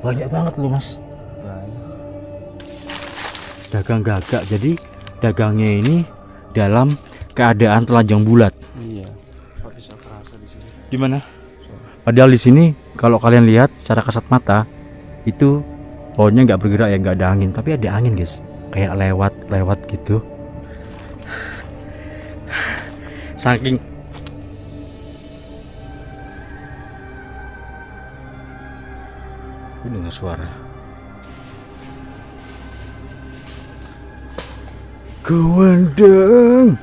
Banyak banget loh mas. Banyak. Dagang gagak. Jadi dagangnya ini dalam keadaan telanjang bulat. Iya. Kok bisa kerasa di sini? Di mana? Padahal di sini kalau kalian lihat secara kasat mata itu pohonnya nggak bergerak ya, nggak ada angin. Tapi ada angin guys, kayak lewat gitu. Saking aku dengar suara. Kewendeng.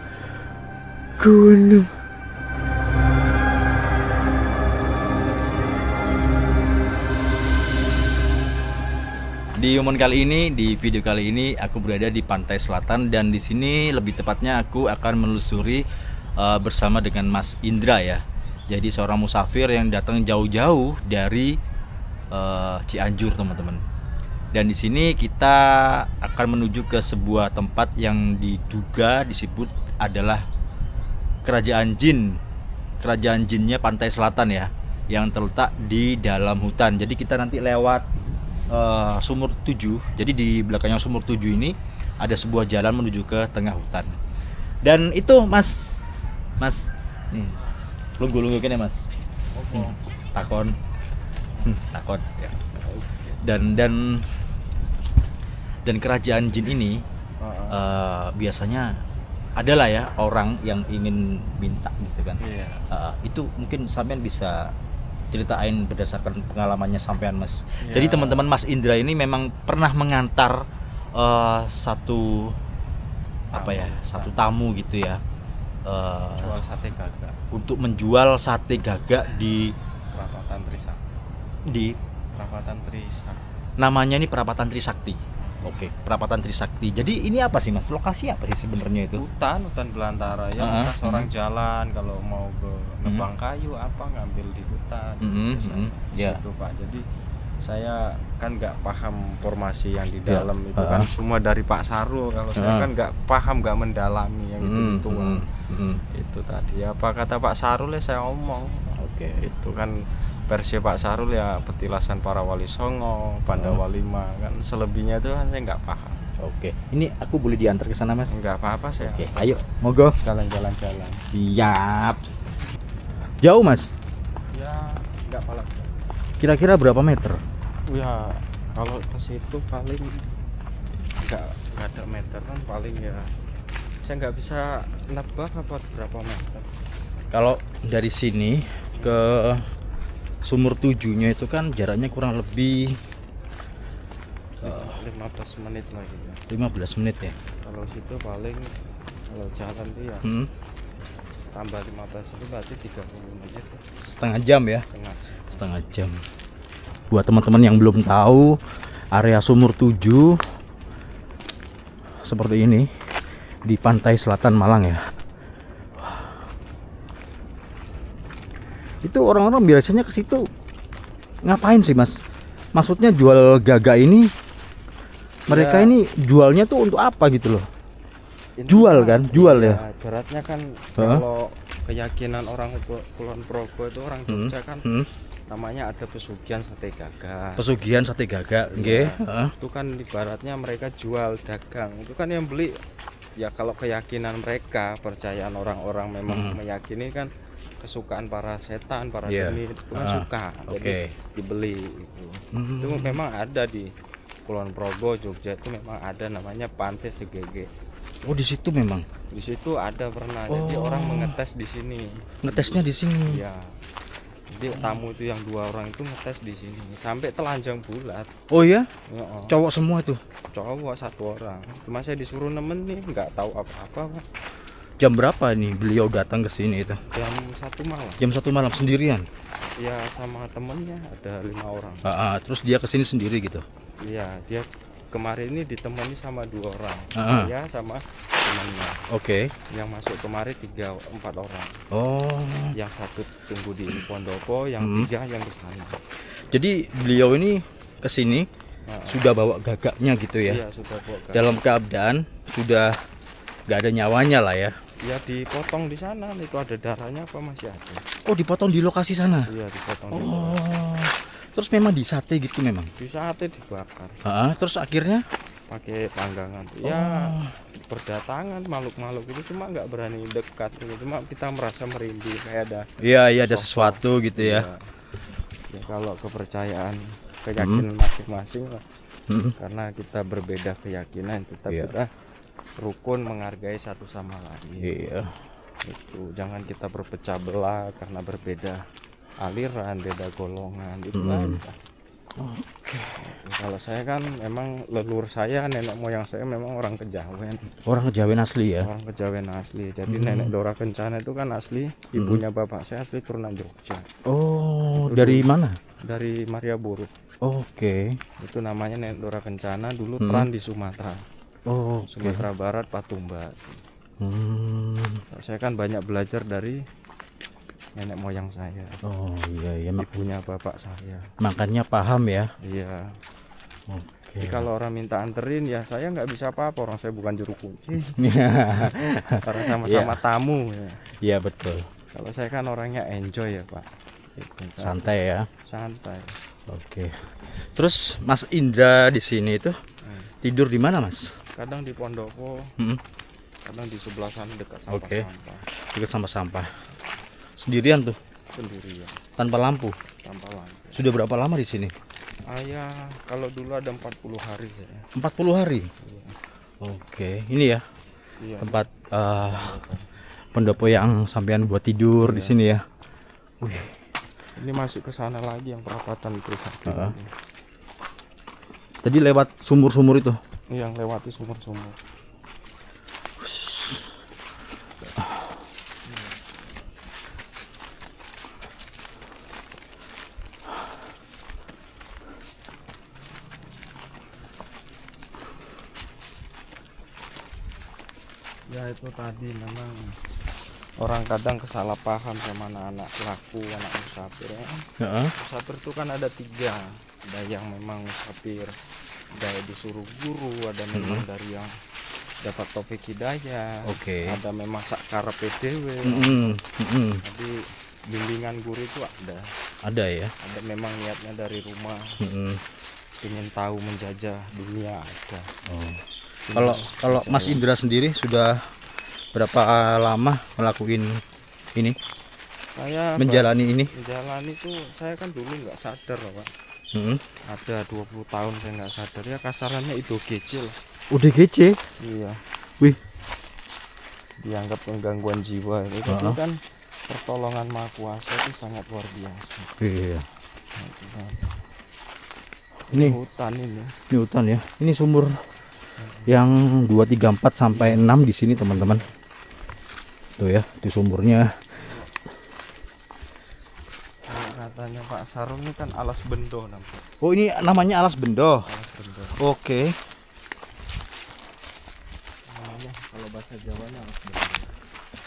Di momen kali ini, di video kali ini aku berada di pantai selatan dan di sini lebih tepatnya aku akan menelusuri bersama dengan Mas Indra ya. Jadi seorang musafir yang datang jauh-jauh dari Cianjur teman-teman. Dan di sini kita akan menuju ke sebuah tempat yang diduga disebut adalah kerajaan jin. Kerajaan jinnya pantai selatan ya, yang terletak di dalam hutan. Jadi kita nanti lewat Sumur 7. Jadi di belakangnya Sumur 7 ini ada sebuah jalan menuju ke tengah hutan. Dan itu Mas nih lunggu-lunggu kene Mas. Takon ya. Dan kerajaan jin ini biasanya adalah ya orang yang ingin minta gitu kan. Iya. Itu mungkin sampean bisa ceritain berdasarkan pengalamannya sampean Mas. Ya. Jadi teman-teman Mas Indra ini memang pernah mengantar satu tamu gitu ya. Jual sate gagak Untuk menjual sate gagak di perapatan Trisakti. Perapatan Trisakti. Namanya ini Perapatan Trisakti. Oke, Perapatan Trisakti. Jadi ini apa sih Mas? Lokasi apa sih sebenarnya itu? Hutan belantara ya, bekas orang jalan kalau mau ke nebang kayu apa ngambil di hutan. Biasanya Ya. situ Pak. Jadi saya kan nggak paham formasi yang di Ya. dalam itu kan semua dari Pak Sarul. Kalau saya kan nggak paham, nggak mendalami yang itu itu tadi apa kata Pak Sarul ya saya omong. Oke. Itu kan versi Pak Sarul ya petilasan para wali songo, Pandawa Lima kan, selebihnya itu kan saya nggak paham. Oke. Ini aku boleh diantar ke sana Mas? Nggak apa-apa saya. Oke, ayo, monggo. Sekalian jalan-jalan. Siap. Jauh Mas? Ya nggak pala. Kira-kira berapa meter? Ya kalau ke situ paling nggak ada meter kan, paling ya saya nggak bisa nebak apa berapa meter. Kalau dari sini ke Sumur 7-nya itu kan jaraknya kurang lebih 15 menit lah gitu. 15 menit ya. Kalau situ paling kalau jalan tuh ya tambah 15 menit berarti 30 menit. Setengah jam ya. Setengah Setengah jam. jam. Buat teman-teman yang belum tahu, area Sumur 7 seperti ini di pantai selatan Malang ya. Itu orang-orang biasanya ke situ ngapain sih Mas? Maksudnya jual gagak ini, mereka Ya. ini jualnya tuh untuk apa gitu loh? Ini Jual kan, kan? Jual iya, ya? Beratnya kan kalau keyakinan orang Kulon Progo itu orang Jogja kan namanya ada pesugihan sate gagak. Pesugihan sate gagak, nggih. Heeh. Itu kan ibaratnya mereka jual dagang. Itu kan yang beli ya kalau keyakinan mereka, percayaan orang-orang memang meyakini kan kesukaan para setan, para demi itu kan suka. Jadi dibeli itu. Itu memang ada di Kulon Progo, Jogja itu memang ada namanya Pantai Segege. Oh, di situ memang. Di situ ada pernah. Jadi orang mengetes di sini. Ngetesnya di sini. Iya. Jadi tamu itu yang 2 orang itu ngetes di sini sampai telanjang bulat. Oh ya? Ya, oh. Cowok semua tuh. Cowok 1 orang. Cuma saya disuruh nemenin, nggak tahu apa-apa Pak. Jam berapa nih beliau datang ke sini itu? Jam 1 malam. Jam 1 malam sendirian. Ya sama temennya ada 5 orang. Terus dia ke sini sendiri gitu. Iya, dia kemarin ini ditemani sama 2 orang. Saya sama temannya. Oke. Yang masuk kemarin 3-4 orang. Oh. Yang 1 tunggu di Pondopo, yang 3 yang di sana. Jadi beliau ini ke sini sudah bawa gagaknya gitu ya. Iya, sudah bawa gagak. Dalam keadaan sudah nggak ada nyawanya lah ya. Ya dipotong di sana, itu ada darahnya apa masih ada? Oh, dipotong di lokasi sana. Iya, dipotong. Oh. Terus memang disate gitu memang. Di sate dibakar. Terus akhirnya Pakai panggangan. Ya berdatangan makhluk-makhluk itu cuma nggak berani dekat gitu. Cuma kita merasa merinding kayak ada. iya ada sesuatu gitu ya. Ya kalau kepercayaan keyakinan masing-masing lah. Karena kita berbeda keyakinan tetap kita rukun menghargai satu sama lain. Iya. Itu jangan kita berpecah belah karena berbeda aliran, beda golongan itu aja. Kalau saya kan memang leluhur saya, nenek moyang saya memang orang Kejawen. Orang Kejawen asli ya. Orang Kejawen asli. Jadi nenek Dora Kencana itu kan asli, ibunya bapak saya asli turunan Jogja. Oh, dari mana? Dari Mariaburu. Oke. Itu namanya nenek Dora Kencana, dulu peran di Sumatera. Oh, Sumatera Barat, Patumba. Saya kan banyak belajar dari nenek moyang saya. Oh iya Ibunya bapak saya. makanya paham ya. Iya. Oke. Jadi kalau orang minta anterin ya saya nggak bisa apa-apa, orang saya bukan juru kunci. Karena sama-sama tamu ya. Iya betul. Kalau saya kan orangnya enjoy ya Pak. Gitu, kan. Santai ya. Santai. Oke. Terus Mas Indra di sini itu tidur di mana Mas? Kadang di Pondopo, kadang di sebelah sana dekat sampah-sampah. Dekat sampah-sampah. Sendirian tuh, Sendirian, tanpa lampu. tanpa lampu. Sudah berapa lama di sini? Ya kalau dulu ada 40 hari saya. 40 hari. Iya. Oke, ini ya Iya. tempat pendopo yang sampean buat tidur di sini ya. Wih. Ini masuk ke sana lagi yang perapatan Trisakti. Tadi lewat sumur-sumur itu. Yang lewati sumur-sumur. Ya itu tadi memang orang kadang kesalah paham sama anak-anak pelaku, anak musafir ya. Musafir itu kan ada 3, ada yang memang musafir dari disuruh guru, ada memang dari yang dapat topik hidayah, Oke. ada memang sakara PDW. Jadi bimbingan guru itu Ada ya. ada memang niatnya dari rumah, ingin tahu menjajah dunia ada. Kalau Mas Indra sendiri sudah berapa lama ngelakuin ini? Saya Menjalani ini? menjalani itu saya kan dulu nggak sadar Pak. Ada 20 tahun saya nggak sadar ya, kasarannya itu kecil. UDGC? Iya. Wih. Dianggap penggangguan jiwa itu tapi kan pertolongan Maha Kuasa itu sangat luar biasa. Iya. Nah, Ini hutan ini. Ini hutan ya. Ini sumur yang 2, 3, 4 sampai 6 di sini teman-teman. Tuh ya, di sumurnya. Katanya Pak Sarung ini kan alas bendo namanya. Oh, ini namanya alas bendo. Alas bendo. Oke. Namanya kalau bahasa Jawanya alas bendo.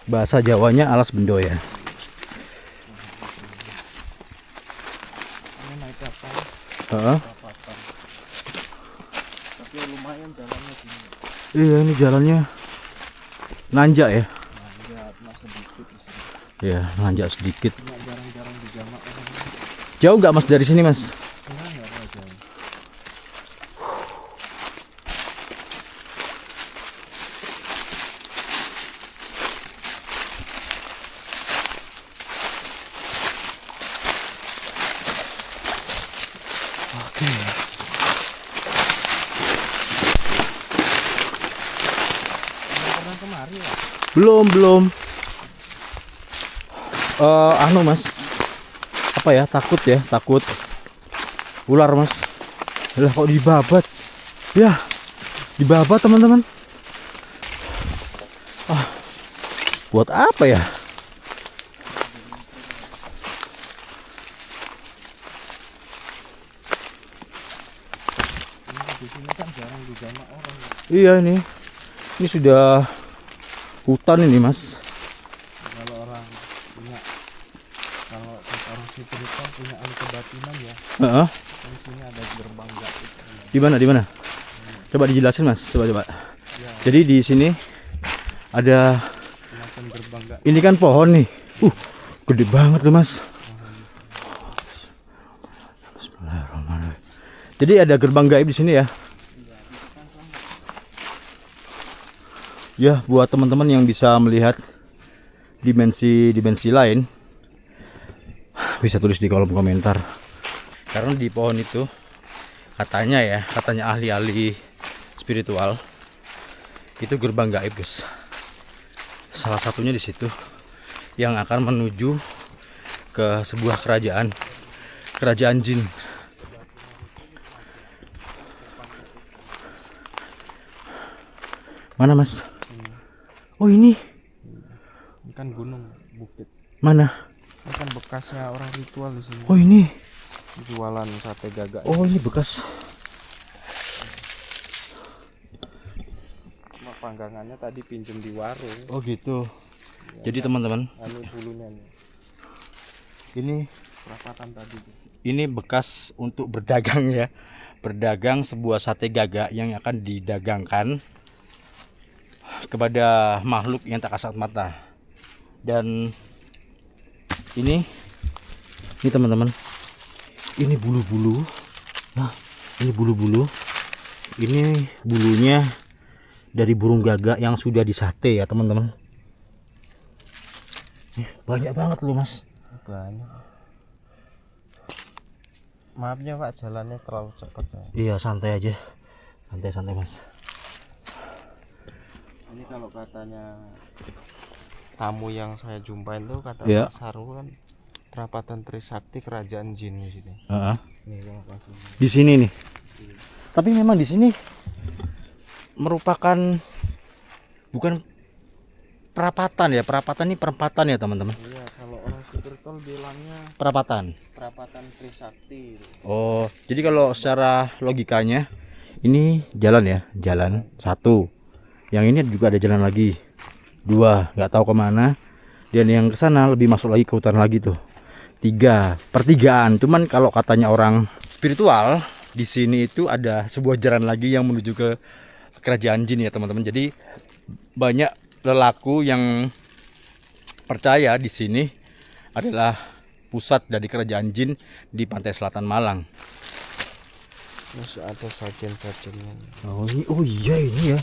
Bahasa Jawanya alas bendo ya. Ini naik kapal. Perapatan. Tapi lumayan jalannya sini. Iya, ini jalannya nanjak ya. Nanjak sedikit di sini. Iya, nanjak sedikit. Cuma jarang-jarang dijamak orang. Jauh nggak Mas dari sini Mas? Enggak ada jauh. Oke. Pernah kemari ya? Belum. Anu Mas. Apa ya? Takut ular Mas. Lah kok dibabat? Ya, dibabat teman-teman. Buat apa ya? Di sini kan jarang dijamak orang. Iya ini sudah hutan ini Mas. Kalau orang punya, kalau orang spiritual punya ahli kebatinan ya, Heeh. di sini ada gerbang gaib. Di mana? Coba dijelasin Mas. Coba. Ya, Jadi di sini ada, semacam gerbang gaib. ini kan pohon nih. Gede banget loh Mas. Jadi ada gerbang gaib di sini ya. Ya, buat teman-teman yang bisa melihat dimensi lain, bisa tulis di kolom komentar. Karena di pohon itu katanya ahli-ahli spiritual itu gerbang gaib, guys. Salah satunya di situ yang akan menuju ke sebuah kerajaan jin. Mana, Mas? Oh, ini kan gunung bukit. mana? Ini kan bekasnya orang ritual di sini. Oh, ini. Jualan sate gagak. Oh, ini bekas. Cuma panggangannya tadi pinjem di warung. Oh, gitu. Jadi teman-teman, Anu bulunya nih. ini Perapatan tadi. ini bekas untuk berdagang ya. Berdagang sebuah sate gagak yang akan didagangkan kepada makhluk yang tak kasat mata. Dan ini teman-teman, ini bulu-bulu. Nah, ini bulu-bulu. Ini bulunya dari burung gagak yang sudah disate ya, teman-teman. Banyak banget loh, Mas. Banyak. Maafnya Pak, jalannya terlalu cepat saya. Iya, santai aja. Santai-santai, Mas. Ini kalau katanya tamu yang saya jumpain tuh kata Iya. Pak Saru kan perapatan Trisakti kerajaan jin di sini. Nih, yang kasih. Di sini nih. Tapi memang di sini merupakan bukan perapatan ya. Perapatan ini perempatan ya, teman-teman. Iya, kalau orang spiritual bilangnya Perapatan. perapatan Trisakti. Oh, jadi kalau secara logikanya ini jalan ya, jalan satu. Yang ini juga ada jalan lagi, dua, nggak tahu kemana. Dan yang ke sana lebih masuk lagi ke hutan lagi tuh. 3, pertigaan. Cuman kalau katanya orang spiritual di sini itu ada sebuah jalan lagi yang menuju ke kerajaan jin ya, teman-teman. Jadi banyak lelaku yang percaya di sini adalah pusat dari kerajaan jin di pantai selatan Malang. Masih ada sajen-sajennya. Oh iya ini ya.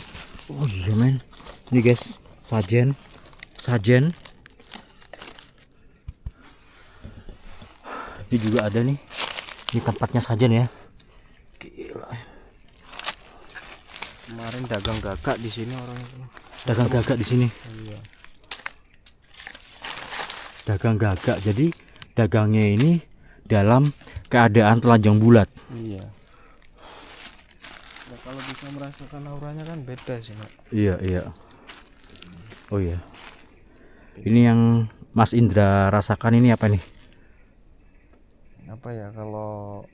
Oh iya men. Ini guys, sajen. Ini juga ada nih. Ini tempatnya sajen ya. Gila. Kemarin dagang gagak di sini orang itu. Dagang gagak di sini. Iya. Dagang gagak. Jadi dagangnya ini dalam keadaan telanjang bulat. Iya. Nah, kalau bisa merasakan auranya kan beda sih, Pak. Iya. Oh iya. Ini yang Mas Indra rasakan ini apa nih? Apa ya, kalau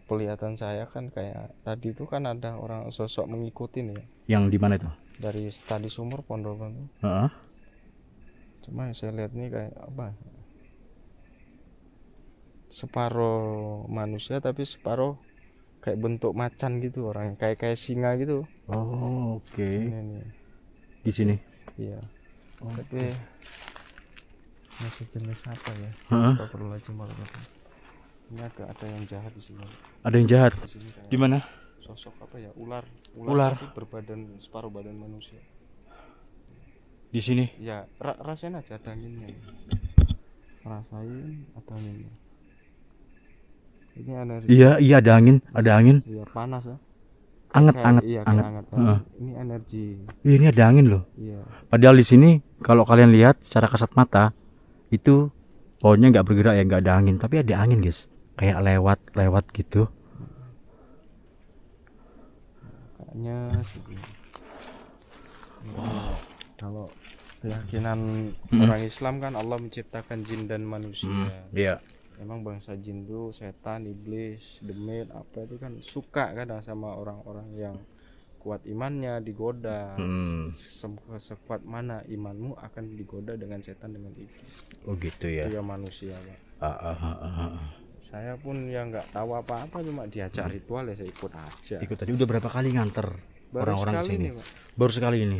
pelihatan saya kan kayak tadi itu kan ada orang sosok mengikutin ya Yang di mana itu? dari Tadi Sumur Pondokan tuh. Heeh. Cuma yang saya lihat nih kayak apa, separuh manusia tapi separuh kayak bentuk macan gitu, orang kayak singa gitu. Oh, oke. Ini nih. Di sini. Iya. Tapi masih jenis apa ya? Heeh. Astagfirullahaladzim. Ini ada yang jahat di sini. Ada yang jahat. Di sini kayak Di mana? sosok apa ya? Ular. Ular. Tapi berbadan separuh badan manusia. Di sini. Ya, rasain aja ada anginnya. Rasain ada anginnya. Ini energi. Iya ada angin, Iya, panas ya. Anget. Iya, kayak hangat. Heeh. Ini energi. Iya, ini ada angin loh. Iya. Padahal di sini kalau kalian lihat secara kasat mata itu pohonnya nggak bergerak ya, nggak ada angin, tapi ada angin guys, kayak lewat gitu. Kayaknya sih. Kalau keyakinan orang Islam kan Allah menciptakan jin dan manusia. Iya. Memang bangsa jin itu setan, iblis, demit apa itu kan suka kadang sama orang-orang yang kuat imannya digoda. Sekuat mana imanmu akan digoda dengan setan, dengan iblis. Oh gitu ya. Itu ya manusia, Pak. Saya pun yang nggak tahu apa-apa, cuma diajak ritual ya saya ikut aja. Ikut tadi udah berapa kali nganter orang-orang sekali sini? nih, Pak. Baru sekali ini.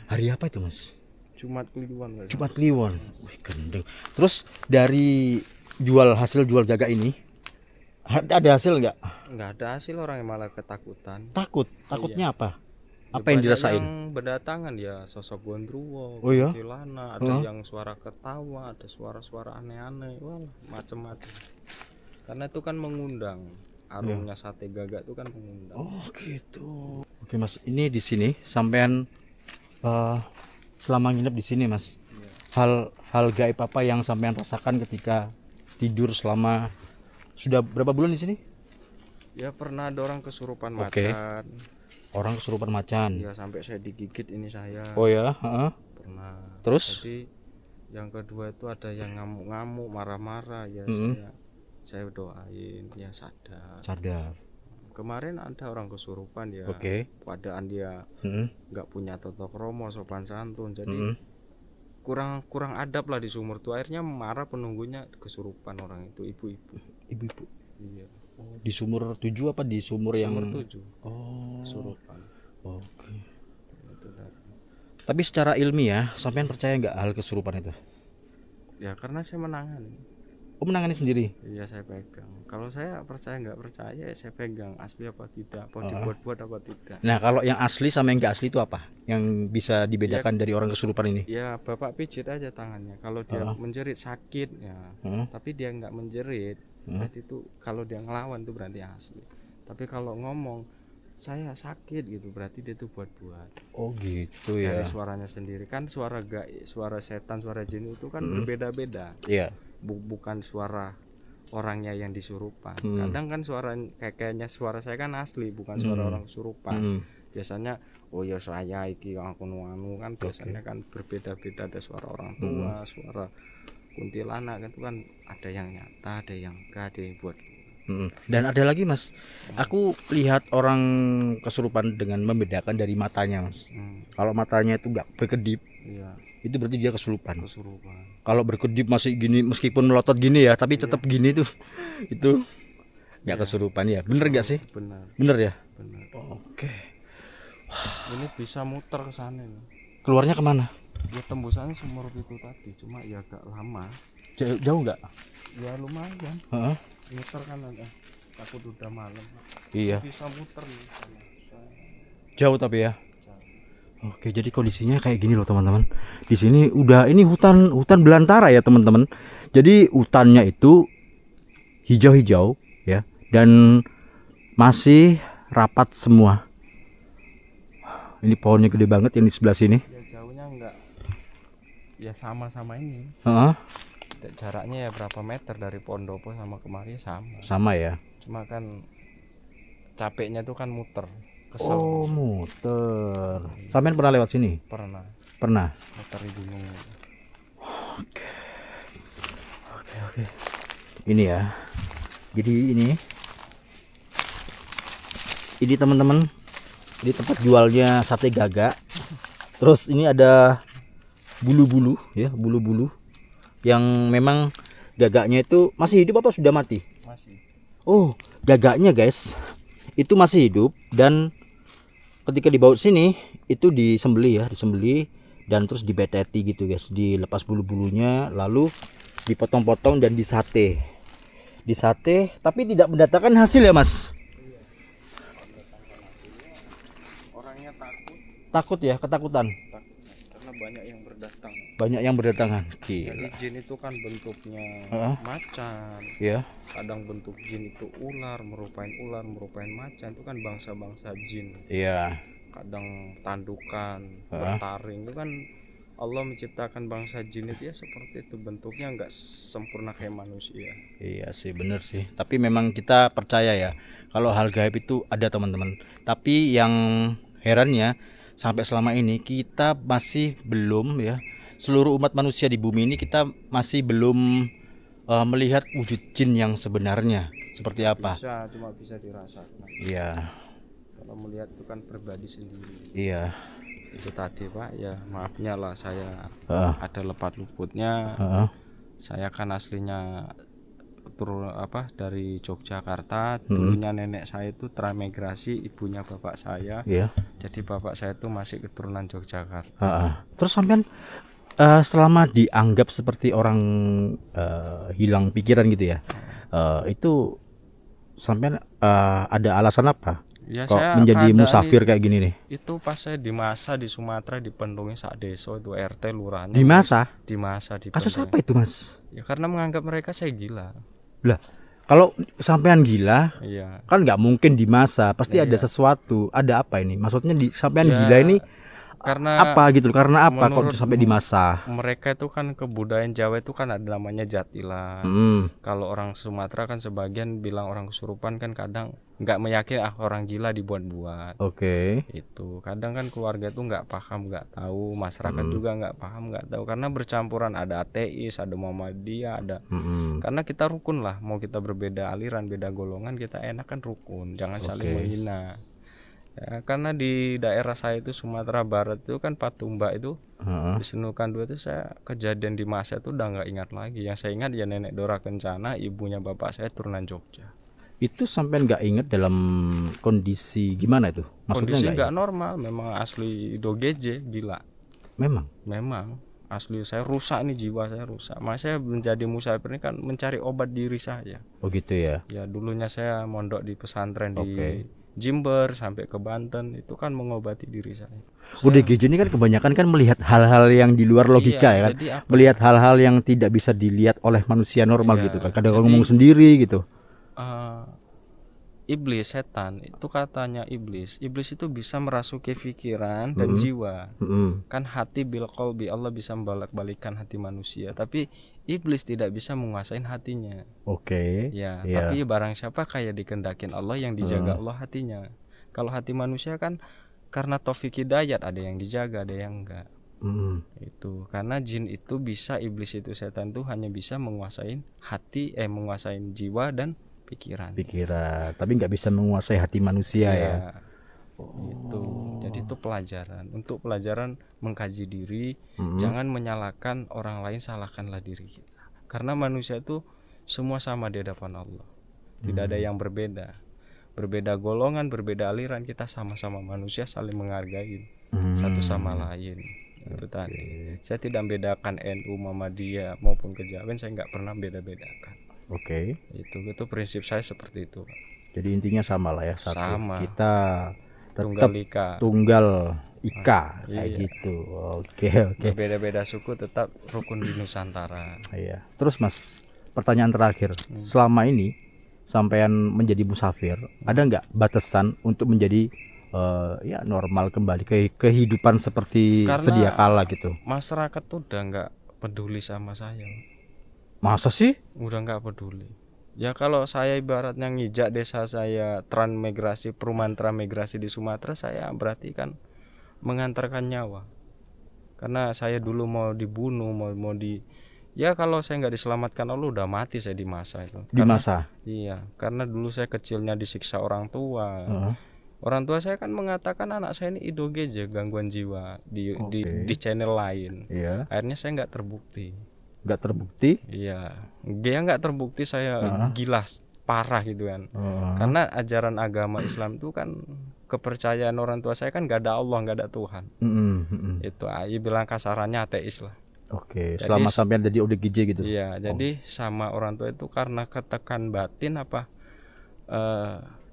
Hari apa itu mas? Jumat Kliwon, Pak. Jumat Kliwon. Wih gendeng. Terus dari hasil jual gagak ini Ada hasil nggak? Nggak ada hasil, orang yang malah ketakutan. Takut. Takutnya apa? Ya, Apa yang banyak dirasain? yang berdatangan ya, sosok gondruwo, Oh ya? kuntilanak, ada yang suara ketawa, ada suara-suara aneh-aneh, wah macem-macem. Karena itu kan mengundang, aromanya sate gagak itu kan mengundang. Oh gitu. Oke Mas, ini di sini sampean selama nginep di sini Mas. Hal gaib apa yang sampean rasakan ketika tidur selama sudah berapa bulan di sini? Ya pernah ada orang kesurupan Oke. macan. Orang kesurupan macan. Ya sampai saya digigit ini saya. Oh ya, heeh. Pernah. Terus? Jadi yang kedua itu ada yang ngamuk-ngamuk, marah-marah ya, saya doain ya sadar. Sadar. Kemarin ada orang kesurupan ya. Oke. Keadaan dia nggak punya tata krama, sopan santun. Jadi kurang adab lah di sumur tuh. Akhirnya marah penunggunya, kesurupan orang itu, ibu-ibu. Ibu-ibu. Iya. Di sumur 7 apa di sumur yang Sumur 7. Oh. Kesurupan. Oke. Itu dah. Tapi secara ilmiah, sampean percaya nggak hal kesurupan itu? Ya karena saya menangani. Oh, menangani sendiri. Iya saya pegang. Kalau saya percaya nggak percaya ya saya pegang, asli apa tidak, apa dibuat-buat apa tidak. Nah, kalau yang asli sama yang nggak asli itu apa? Yang bisa dibedakan dari orang kesurupan ini? Ya bapak pijit aja tangannya. Kalau dia menjerit sakit ya, tapi dia nggak menjerit, berarti itu kalau dia ngelawan itu berarti asli. Tapi kalau ngomong saya sakit gitu, berarti dia tuh buat-buat. Oh gitu ya. Dari suaranya sendiri kan, suara suara setan, suara jin itu kan berbeda-beda. Iya. Bukan suara orangnya yang disurupan. Kadang kan kayaknya suara saya kan asli, bukan suara orang kesurupan. Biasanya oh ya saya iki aku anu kan biasanya kan berbeda-beda, ada suara orang tua, suara kuntilanak itu kan, ada yang nyata, ada yang enggak, ada yang buat. Dan ada lagi Mas, aku lihat orang kesurupan dengan membedakan dari matanya Mas. Kalau matanya itu nggak berkedip, Iya, itu berarti dia kesurupan. kesurupan. Kalau berkedip masih gini, meskipun melotot gini ya, tapi tetap gini tuh, itu nggak kesurupan ya. Bener nggak sih? Benar, Bener ya. benar. Oke. Ini bisa muter ke sana nih. Keluarnya kemana? Ya tembusannya sumur itu tadi, cuma ya agak lama. Jauh nggak? Ya lumayan. Heeh. Muter kan ada. Takut udah malam. Iya. Bisa muter nih sana. Jauh tapi ya. Oke, jadi kondisinya kayak gini loh teman-teman. Di sini udah ini hutan belantara ya teman-teman. Jadi hutannya itu hijau-hijau ya, dan masih rapat semua. Ini pohonnya gede banget yang di sebelah sini. Ya jauhnya enggak. Ya sama-sama ini. Heeh. Jaraknya ya berapa meter dari Pondopo sama kemari sama. Sama ya. Cuma kan capeknya tuh kan muter. Kesel. Oh, muter. Sampean pernah lewat sini? Pernah Pernah. muter di gunung. Oke. Ini ya. Jadi ini teman-teman, di tempat jualnya sate gagak. Terus ini ada bulu-bulu ya, bulu-bulu yang memang gagaknya itu masih hidup apa sudah mati? Masih. Oh, gagaknya guys, itu masih hidup, dan ketika dibawa sini itu disembeli dan terus dibeteti gitu guys, dilepas bulu-bulunya, lalu dipotong-potong dan disate, tapi tidak mendatangkan hasil ya Mas. Orangnya Takut ya, ketakutan. karena banyak yang berdatangan. Jadi Gila. jin itu kan bentuknya macan. Ya. Kadang bentuk jin itu ular, merupakan macan, itu kan bangsa-bangsa jin. Iya. Kadang tandukan, bertaring, itu kan Allah menciptakan bangsa jin itu ya seperti itu, bentuknya enggak sempurna kayak manusia. Iya sih, bener sih. Tapi memang kita percaya ya, kalau hal gaib itu ada teman-teman. Tapi yang herannya, sampai selama ini kita masih belum ya, seluruh umat manusia di bumi ini kita masih belum melihat wujud jin yang sebenarnya seperti apa. Cuma bisa dirasakan. Iya. Kalau melihat itu kan pribadi sendiri. Iya. Itu tadi Pak, ya maafnya lah saya ada lepat luputnya. Saya kan aslinya dari Yogyakarta. Dulunya nenek saya itu transmigrasi, ibunya bapak saya. Iya. Jadi bapak saya itu masih keturunan Yogyakarta. Terus sampean selama dianggap seperti orang hilang pikiran gitu ya, itu sampean ada alasan apa Ya kok saya menjadi keadaan musafir kayak gini nih? itu pas saya di masa di Sumatera dipenuhi sak desa itu RT lurahnya Di masa di masa kasus dipenuhi. apa itu, Mas? Ya karena menganggap mereka saya gila. Lah, kalau sampean gila Iya. kan nggak mungkin di masa, pasti ada Iya. sesuatu. Ada apa ini? Maksudnya di sampean Ya gila ini karena apa gitu? Karena apa kok menurut sampai di masa? mereka itu kan kebudayaan Jawa itu kan ada namanya jatilan. Hmm, Kalau orang Sumatera kan sebagian bilang orang kesurupan kan kadang nggak meyakini orang gila dibuat-buat. oke. Itu kadang kan keluarga itu nggak paham, nggak tahu, masyarakat juga nggak paham, nggak tahu karena bercampuran, ada ateis, ada Muhammadiyah, ada Mm-mm. karena kita rukun lah, mau kita berbeda aliran, beda golongan, kita enak kan rukun, jangan saling Oke. menghina. Ya, karena di daerah saya itu Sumatera Barat itu kan Patumbak itu Heeh. di Senukan 2 itu saya kejadian di masa itu udah nggak ingat lagi. Yang saya ingat ya nenek Dora Kencana, ibunya bapak saya turunan Jogja. Itu sampean nggak inget dalam kondisi gimana itu? Maksudnya Kondisi nggak nggak inget? normal, memang asli dogeje, gila. Memang. Memang asli saya rusak nih, jiwa saya rusak. Makanya saya menjadi musafir ini kan mencari obat diri saya. Oh gitu ya. Ya dulunya saya mondok di pesantren Oke. di Jimber sampai ke Banten, itu kan mengobati diri saya. ODGJ ini kan kebanyakan kan melihat hal-hal yang di luar logika Iya, ya kan. jadi apa Melihat hal-hal yang tidak bisa dilihat oleh manusia normal Iya, gitu kan. Kadang jadi- ngomong sendiri gitu. eh, iblis, setan itu katanya iblis itu bisa merasuki pikiran dan jiwa. Mm-mm. Kan hati bil qalbi, Allah bisa membolak-balikan hati manusia, tapi iblis tidak bisa menguasain hatinya. Oke. Ya, Iya. tapi barang siapa kayak dikendakin Allah, yang dijaga Allah hatinya. Kalau hati manusia kan karena taufik hidayat, ada yang dijaga, ada yang enggak. Mm. Itu karena jin itu bisa, iblis itu, setan itu hanya bisa menguasain hati, menguasain jiwa dan pikiran. Pikiran, tapi nggak bisa menguasai hati manusia ya. Itu jadi itu pelajaran, untuk pelajaran mengkaji diri. Mm-mm. Jangan menyalahkan orang lain, salahkanlah diri kita, karena manusia itu semua sama di hadapan Allah, tidak ada yang berbeda golongan, berbeda aliran, kita sama-sama manusia, saling menghargai satu sama lain. Itu tadi saya tidak membedakan NU, Muhammadiyah maupun Kejawen, saya nggak pernah beda-bedakan. Oke. Itu prinsip saya seperti itu, Pak. Jadi intinya sama lah ya, satu. Sama. Kita Tunggal tetap ika, tunggal ika kayak iya. gitu. Oke. berbeda-beda suku tetap rukun di Nusantara. Iya. Terus Mas, pertanyaan terakhir. Selama ini sampean menjadi musafir, ada nggak batasan untuk menjadi ya normal kembali ke kehidupan seperti Karena sedia kala gitu? Masyarakat tuh udah nggak peduli sama saya, Masa sih? udah nggak peduli. Ya kalau saya ibaratnya ngijak desa saya transmigrasi, perumahan transmigrasi di Sumatera, saya berarti kan mengantarkan nyawa. Karena saya dulu mau dibunuh, mau di, ya kalau saya nggak diselamatkan Allah, udah mati saya di masa itu. Di Karena- masa? Iya, karena dulu saya kecilnya disiksa orang tua. Heeh. Orang tua saya kan mengatakan anak saya ini IDOGJ, gangguan jiwa di channel lain. Iya. Akhirnya saya nggak terbukti. Nggak terbukti? Iya, dia nggak terbukti saya gila parah gitu kan. Karena ajaran agama Islam itu kan, kepercayaan orang tua saya kan nggak ada Allah, nggak ada Tuhan. Itu aja bilang kasarannya ateis lah. Oke. Selama sampean jadi ODGJ gitu? Iya, jadi sama orang tua itu karena ketekan batin apa,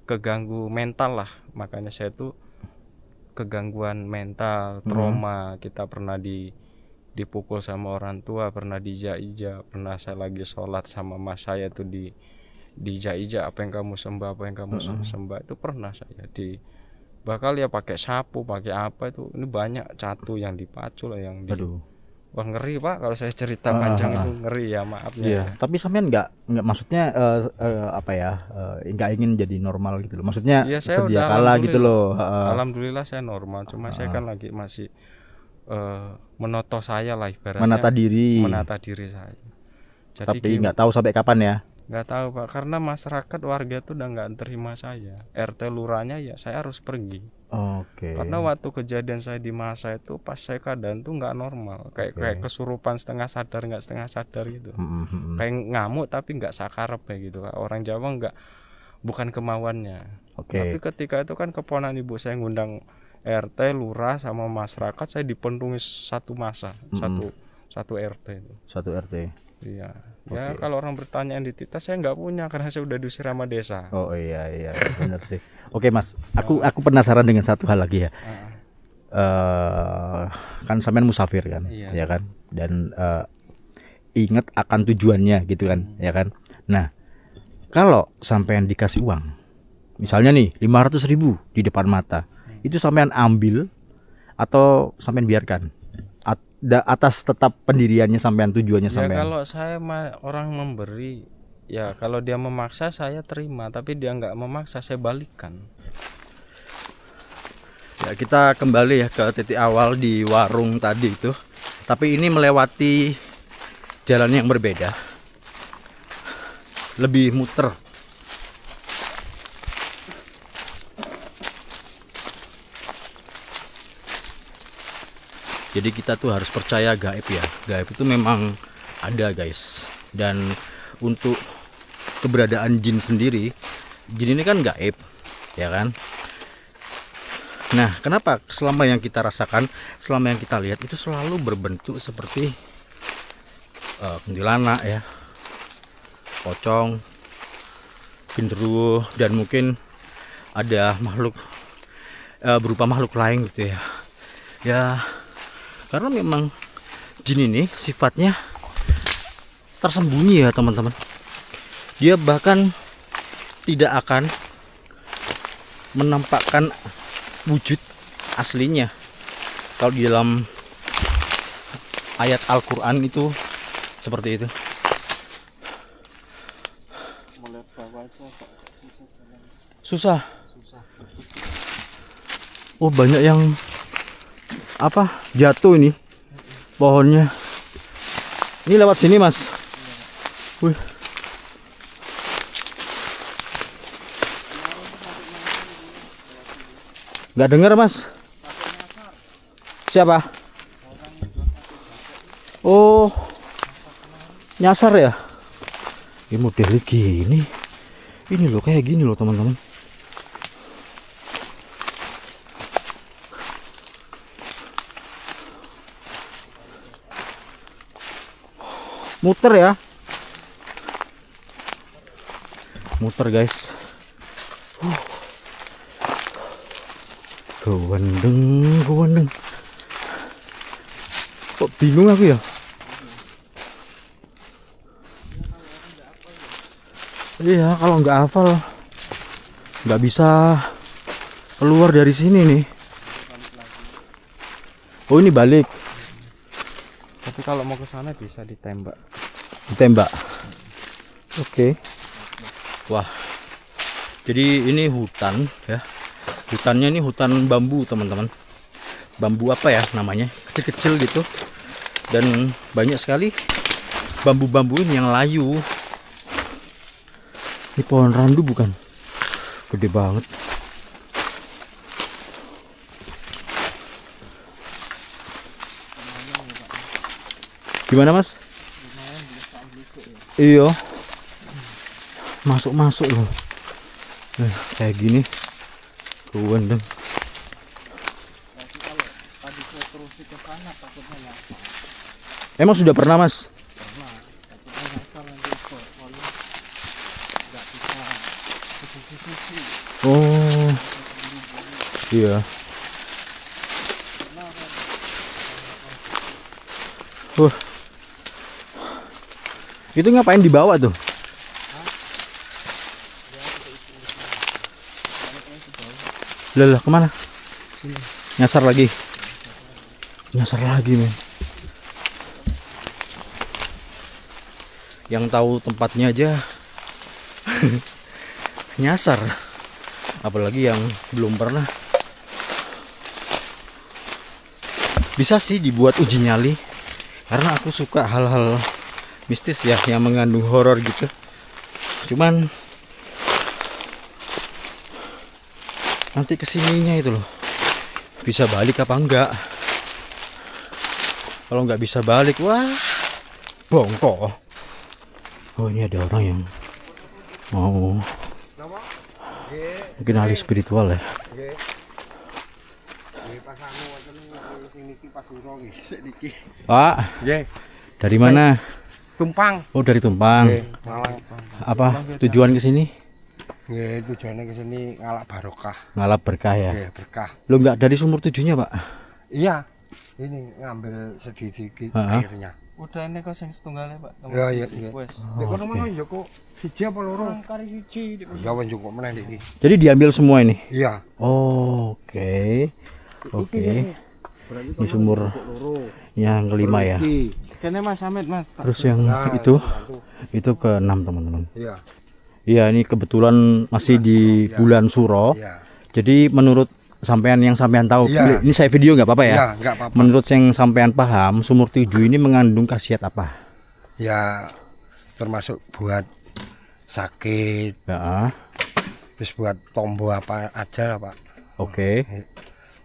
keganggu mental lah, makanya saya tuh kegangguan mental, trauma. Kita pernah dipukul sama orang tua, pernah dijak-ijak, pernah saya lagi sholat sama mas saya tuh dijak-ijak, apa yang kamu sembah, apa yang kamu sembah, itu pernah saya bakal ya pakai sapu, pakai apa itu, ini banyak catu yang dipacul, yang di, Aduh. wah ngeri Pak kalau saya cerita panjang itu, ngeri ya, maafnya. Iya, tapi sampean nggak maksudnya apa ya, nggak ingin jadi normal gitu loh. Maksudnya Iya, saya sedia udah kala gitu loh. Alhamdulillah saya normal, cuma saya kan lagi masih menoto saya lah ibaratnya, menata diri saya. Jadi Tapi nggak tahu sampai kapan ya. nggak tahu Pak, karena masyarakat warga tuh udah nggak terima saya, RT lurahnya ya saya harus pergi. Oke. Karena waktu kejadian saya di masa itu, pas saya keadaan tuh nggak normal, kayak kesurupan, setengah sadar nggak setengah sadar gitu, kayak ngamuk tapi nggak sakarep kayak gitu Pak. Orang Jawa nggak, bukan kemauannya. Tapi ketika itu kan keponakan ibu saya ngundang RT, lurah sama masyarakat, saya dipenuhi satu masa, satu RT itu. Satu RT. Iya. Ya kalau orang bertanya identitas saya nggak punya karena saya udah diusir sama desa. Oh iya iya benar sih. Oke Mas, aku penasaran dengan satu hal lagi ya. Kan sampean musafir kan, Iya. ya kan, dan ingat akan tujuannya gitu kan, ya kan. Nah, kalau sampean dikasih uang, misalnya nih 500.000 di depan mata, itu sampean ambil atau sampean biarkan? Atas tetap pendiriannya sampean, tujuannya Ya sampean. kalau saya orang memberi, ya kalau dia memaksa saya terima, tapi dia nggak memaksa saya balikan. Ya, kita kembali ya ke titik awal di warung tadi itu. Tapi ini melewati jalan yang berbeda. Lebih muter. Jadi kita tuh harus percaya gaib ya. Gaib itu memang ada guys. Dan untuk keberadaan jin sendiri, jin ini kan gaib, ya kan? Nah, kenapa selama yang kita rasakan, selama yang kita lihat itu selalu berbentuk seperti kuntilanak ya, pocong, genderuwo, dan mungkin ada makhluk berupa makhluk lain gitu ya. Ya, karena memang jin ini sifatnya tersembunyi ya teman-teman. Dia bahkan tidak akan menampakkan wujud aslinya. Kalau di dalam ayat Al-Quran itu seperti itu. Susah. Oh, banyak yang jatuh ini pohonnya. Ini lewat sini Mas. Wih. Nggak dengar Mas. Siapa? Oh, nyasar ya. Ini model gini. Ini loh kayak gini loh teman-teman. Muter ya. Muter guys. Gowendeng. Kok bingung aku ya? Iya, kalau nggak hafal nggak bisa keluar dari sini nih. Oh, ini balik. Tapi kalau mau ke sana bisa ditembak. Ditembak. Oke. Wah. Jadi ini hutan ya. Hutannya ini hutan bambu teman-teman. Bambu apa ya namanya? Kecil-kecil gitu. Dan banyak sekali bambu-bambu ini yang layu. Ini pohon randu bukan? Gede banget. Gimana Mas? Iya. Masuk loh. Kayak gini. Gowendeng. Emang sudah pernah Mas? Oh, iya. Itu ngapain dibawa tuh? Lelah kemana? Nyasar lagi men. Yang tahu tempatnya aja nyasar, apalagi yang belum pernah. Bisa sih dibuat uji nyali, karena aku suka hal-hal mistis ya, yang mengandung horor gitu. Cuman nanti kesininya itu loh, bisa balik apa enggak. Kalau nggak bisa balik, wah bongkok. Oh, ini ada orang yang mau mungkin ahli spiritual ya. Pak, dari mana? Tumpang. Oh, dari Tumpang. Nggih, Malang. Apa tujuan ke sini? Nggih, tujuannya ke sini ngalap barokah. Ngalap berkah ya. Nggih, berkah. Lo nggak dari sumur tujuhnya, Pak? Iya. Ini ngambil sedikit Heeh. airnya. Udah ini kok sing setunggalnya Pak. Nomor Ya, iya, siji. iya. Wes. Nek kono mau ya kok siji apa loro? Kari siji. Ya wis cukup meneh iki. Jadi diambil semua ini. Iya. Oh, oke. Oke. Ini sumur yang kelima ya. Kene Mas Hamid Mas. Terus yang itu ke-6 teman-teman. Iya. Iya, ini kebetulan masih di bulan Suro. Iya. Jadi menurut sampean yang sampean tahu, Iya. ini saya video nggak apa-apa ya? Iya, enggak apa-apa. Menurut yang sampean paham, sumur 7 ini mengandung khasiat apa? Ya termasuk buat sakit, Ya, terus buat tombo apa aja Pak. oke.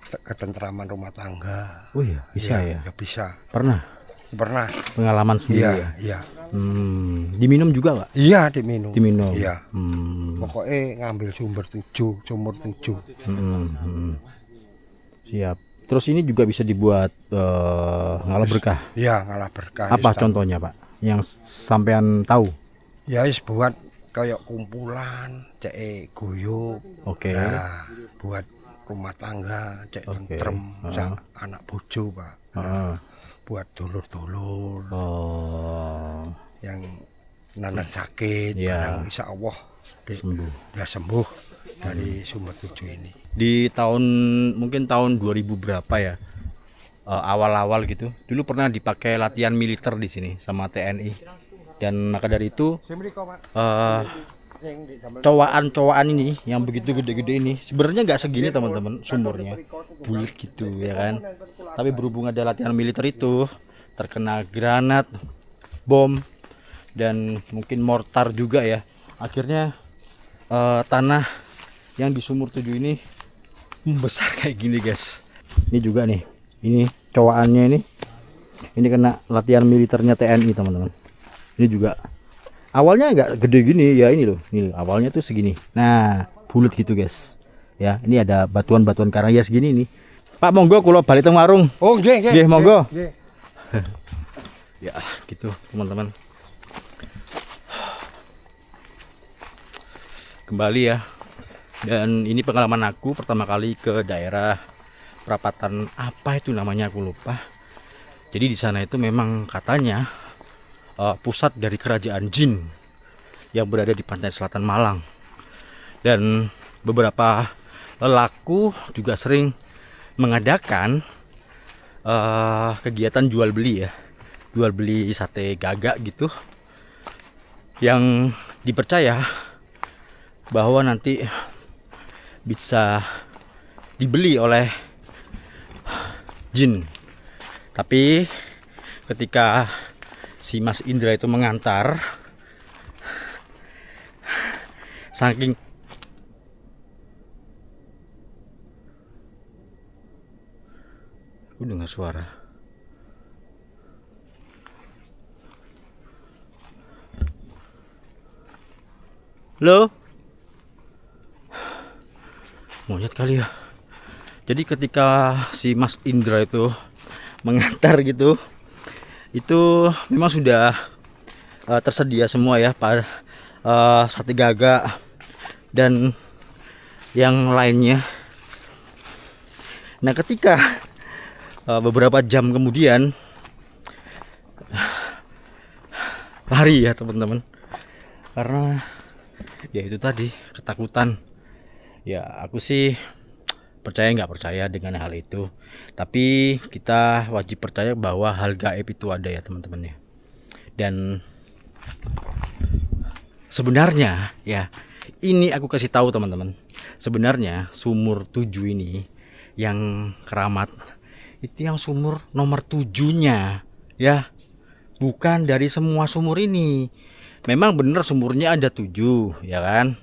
Ketentraman rumah tangga. Oh iya, bisa ya? Ya bisa. Pernah Pernah. pengalaman sendiri Iya, ya? iya. Diminum juga Pak? Iya diminum. Diminum. Iya. Hmm. Pokoknya ngambil sumur 7. Siap. Terus ini juga bisa dibuat ngalap berkah. Iya, ngalah berkah. Apa Ustaz. contohnya Pak? Yang sampean tahu? Ya wis buat kayak kumpulan, cek guyub. Oke. Nah, buat rumah tangga, cek Oke. tentrem, anak bojo, Pak. Heeh. Buat dulur-dulur Oh, yang nanan sakit, Iya. barang insya Allah sembuh. dia sembuh dari sumur 7 ini. Di mungkin tahun 2000 berapa ya? Awal-awal gitu. Dulu pernah dipakai latihan militer di sini sama TNI. Dan maka dari itu cowaan ini yang begitu gede-gede ini sebenarnya nggak segini teman-teman sumurnya, bulat gitu ya kan. Tapi berhubung ada latihan militer itu terkena granat, bom dan mungkin mortar juga ya, akhirnya tanah yang di sumur 7 ini membesar kayak gini guys. Ini juga nih, ini cowaannya ini kena latihan militernya TNI teman-teman. Ini juga awalnya nggak gede gini ya, ini loh, awalnya tuh segini. Nah bulat gitu guys ya. Ini ada batuan-batuan karang ya segini nih. Pak monggo kulo balik teng warung. Oh nggih, Nggih, monggo. nggih. Ya gitu teman-teman. Kembali ya. Dan ini pengalaman aku pertama kali ke daerah perapatan apa itu namanya aku lupa. Jadi di sana itu memang katanya pusat dari kerajaan jin yang berada di pantai selatan Malang. Dan beberapa lelaku juga sering mengadakan kegiatan jual beli ya, jual beli sate gagak gitu, yang dipercaya bahwa nanti bisa dibeli oleh jin. Tapi ketika si Mas Indra itu mengantar, saking aku dengar suara. Halo? Monyet kali ya. Jadi ketika si Mas Indra itu mengantar gitu, itu memang sudah tersedia semua ya, pada sate gagak dan yang lainnya. Nah ketika beberapa jam kemudian lari ya teman-teman, karena ya itu tadi ketakutan. Ya aku sih percaya nggak percaya dengan hal itu, tapi kita wajib percaya bahwa hal gaib itu ada ya teman-teman ya. Dan sebenarnya ya, ini aku kasih tahu teman-teman, sebenarnya sumur 7 ini yang keramat itu yang sumur nomor 7-nya ya, bukan dari semua sumur ini. Memang benar sumurnya ada 7 ya kan,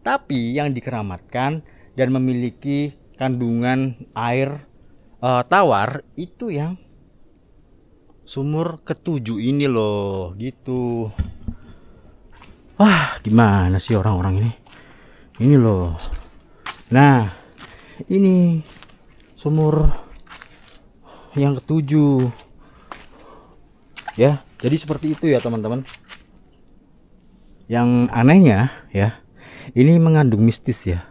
tapi yang dikeramatkan dan memiliki kandungan air tawar itu yang sumur ke-7 ini loh gitu. Wah gimana sih orang-orang ini loh. Nah ini sumur yang ke-7 ya, Jadi seperti itu ya teman-teman. Yang anehnya ya, ini mengandung mistis ya.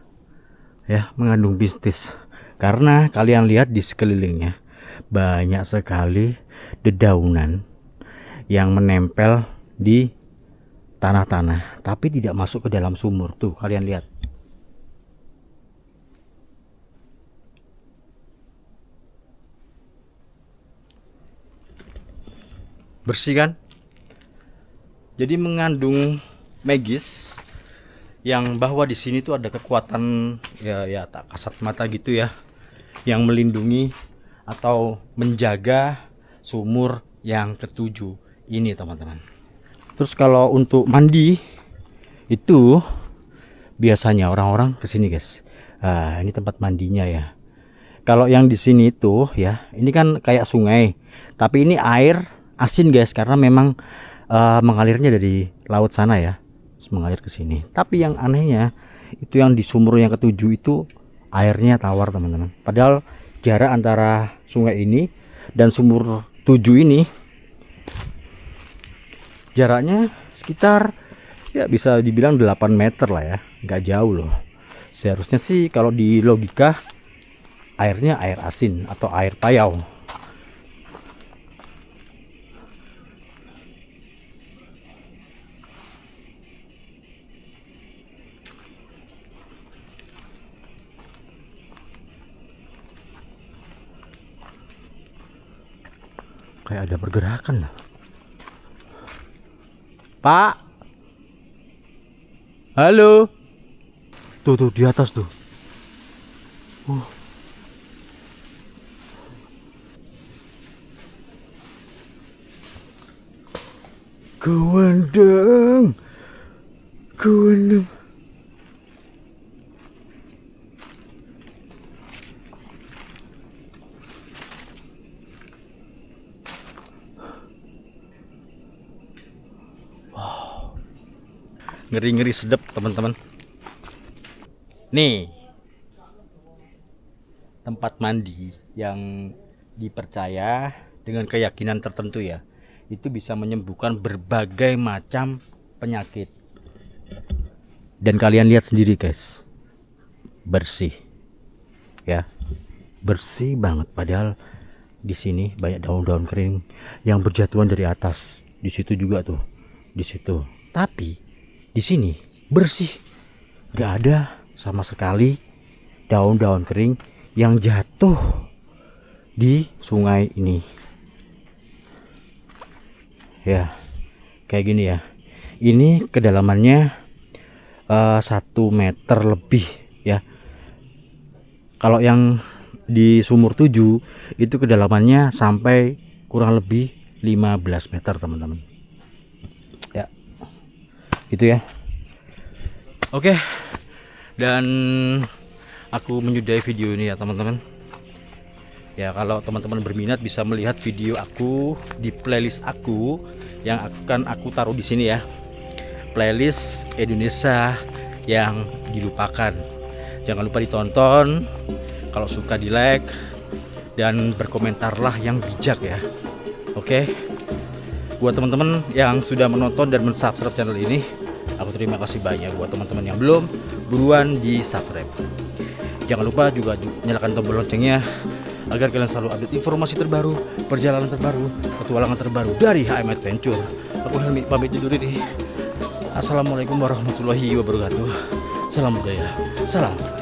Ya, mengandung mistis. Karena kalian lihat di sekelilingnya banyak sekali dedaunan yang menempel di tanah-tanah, tapi tidak masuk ke dalam sumur. Tuh, kalian lihat. Bersih kan? Jadi mengandung magis yang bahwa di sini tuh ada kekuatan ya tak kasat mata gitu ya, yang melindungi atau menjaga sumur yang ketujuh ini teman-teman. Terus kalau untuk mandi itu biasanya orang-orang kesini guys. Ini tempat mandinya ya. Kalau yang di sini itu ya, ini kan kayak sungai, tapi ini air asin guys, karena memang mengalirnya dari laut sana ya, terus mengalir ke sini. Tapi yang anehnya itu yang di sumur yang ketujuh itu airnya tawar teman-teman. Padahal jarak antara sungai ini dan sumur 7 ini jaraknya sekitar ya bisa dibilang 8 meter lah ya, nggak jauh loh. Seharusnya sih kalau di logika airnya air asin atau air payau. Kayak ada pergerakan lah. Pak, halo. Tuh di atas tuh. Kewendeng. Ngeri-ngeri sedap teman-teman. Nih tempat mandi yang dipercaya dengan keyakinan tertentu ya, itu bisa menyembuhkan berbagai macam penyakit. Dan kalian lihat sendiri guys, bersih ya, bersih banget. Padahal di sini banyak daun-daun kering yang berjatuhan dari atas. Di situ juga tuh, di situ. Tapi di sini bersih, gak ada sama sekali daun-daun kering yang jatuh di sungai ini ya, kayak gini ya. Ini kedalamannya 1 meter lebih ya. Kalau yang di sumur 7 itu kedalamannya sampai kurang lebih 15 meter teman-teman ya. Itu ya. Oke, dan aku menyudahi video ini ya teman-teman ya. Kalau teman-teman berminat bisa melihat video aku di playlist aku yang akan aku taruh di sini ya, playlist Indonesia yang dilupakan. Jangan lupa ditonton, kalau suka di like dan berkomentarlah yang bijak ya. Oke, buat teman-teman yang sudah menonton dan mensubscribe channel ini, aku terima kasih banyak. Buat teman-teman yang belum, buruan di subscribe. Jangan lupa juga nyalakan tombol loncengnya agar kalian selalu update informasi terbaru, perjalanan terbaru, petualangan terbaru dari HM Adventure. Aku Helmi pamit undur diri. Assalamualaikum warahmatullahi wabarakatuh. Salam budaya, salam